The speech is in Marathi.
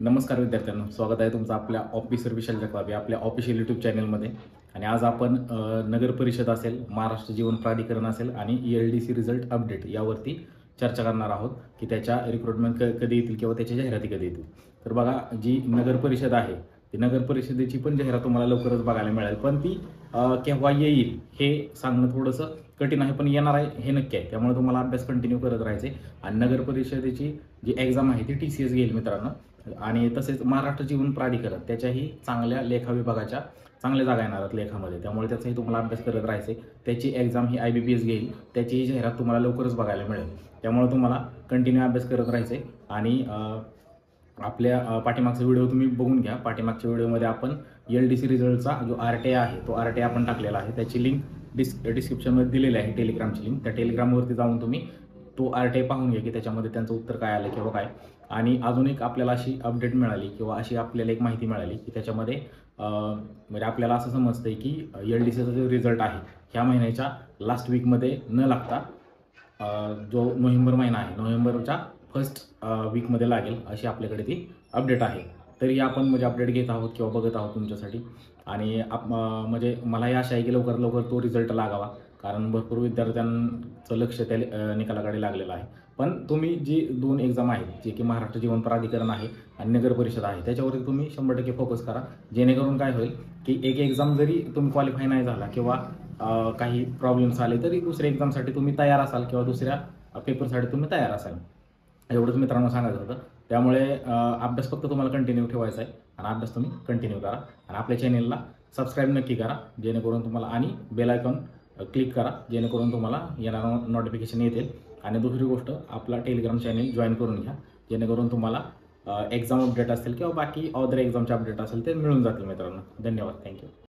नमस्कार विद्यार्थ्यांनो, स्वागत आहे तुमचं आपल्या ऑफिसर विशाल जगताप या आपल्या ऑफिशियल यूट्यूब चॅनलमध्ये. आणि आज आपण नगर परिषद असेल, महाराष्ट्र जीवन प्राधिकरण असेल आणि ELDC रिझल्ट अपडेट यावरती चर्चा करणार आहोत की त्याच्या रिक्रुटमेंट कधी येतील किंवा त्याच्या जाहिराती कधी येतील. तर बघा, जी नगर परिषद आहे ती नगर परिषदेची पण जाहिरात तुम्हाला लवकरच बघायला मिळेल, पण ती केव्हा येईल हे सांगणं थोडंसं कठीण आहे, पण येणार आहे हे नक्की आहे. त्यामुळे तुम्हाला अभ्यास कंटिन्यू करत राहायचे. आणि नगर परिषदेची जी एक्झाम आहे ती TCS घेईल मित्रांनो. आणि तसेच महाराष्ट्र जीवन प्राधिकरण त्याच्याही चांगल्या लेखा विभागाच्या चांगल्या जागा येणार आहेत लेखामध्ये, त्यामुळे त्याचाही तुम्हाला अभ्यास करत राहायचे. त्याची एक्झाम ही IBPS घेईल, त्याचीही जाहिरात तुम्हाला लवकरच बघायला मिळेल. त्यामुळे तुम्हाला कंटिन्यू अभ्यास करत राहायचे. आणि आपल्या पाठीमागचा व्हिडिओ तुम्ही बघून घ्या. पाठीमागच्या व्हिडिओमध्ये आपण LDC रिझल्टचा जो RTI आहे तो RTI आपण टाकलेला आहे, त्याची लिंक डिस्क्रिप्शनमध्ये दिलेली आहे, टेलिग्रामची लिंक. त्या टेलिग्रामवरती जाऊन तुम्ही तो RTI पाहून घ्या की त्याच्यामध्ये त्यांचं उत्तर काय आलं किंवा काय. आणि अजून एक आपल्याला अशी अपडेट मिळाली किंवा अशी आपल्याला एक माहिती मिळाली की त्याच्यामध्ये म्हणजे आपल्याला असं समजतंय की LDCचा जो रिझल्ट आहे ह्या महिन्याच्या लास्ट वीकमध्ये न लागता जो नोव्हेंबर महिना आहे, नोव्हेंबरच्या फर्स्ट वीकमध्ये लागेल अशी आपल्याकडे ती अपडेट आहे. तरी आपण म्हणजे अपडेट घेत आहोत किंवा बघत आहोत तुमच्यासाठी. आणि म्हणजे मलाही आशा आहे की लवकरात लवकर तो रिझल्ट लागावा, कारण भरपूर विद्यार्थ्यांचं लक्ष त्या निकालाकडे लागलेलं आहे. पण तुम्ही जी 2 एक्झाम आहेत, जे की महाराष्ट्र जीवन प्राधिकरण आहे आणि नगर परिषद आहे, त्याच्यावरती तुम्ही 100% फोकस करा. जेणेकरून काय होईल की एक एक्झाम जरी तुम्ही क्वालिफाय नाही झाला किंवा काही प्रॉब्लेम्स आले तरी दुसऱ्या एक्झामसाठी तुम्ही तयार असाल किंवा दुसऱ्या पेपरसाठी तुम्ही तयार असाल. एवढंच मित्रांनो सांगायचं होतं. त्यामुळे अभ्यास फक्त तुम्हाला कंटिन्यू ठेवायचा आहे आणि अभ्यास तुम्ही कंटिन्यू करा. आणि आपल्या चॅनेलला सबस्क्राईब नक्की करा, जेणेकरून तुम्हाला, आणि बेल आयकॉन क्लिक करा जेणेकरून तुम्हाला येणारा नोटिफिकेशन येतील. आणि दुसरी गोष्ट, आपला टेलिग्राम चॅनेल जॉईन करून घ्या, जेणेकरून तुम्हाला एक्झाम अपडेट असेल किंवा बाकी अदर एक्झामचे अपडेट असेल ते मिळून जातील मित्रांनो. धन्यवाद. थँक्यू.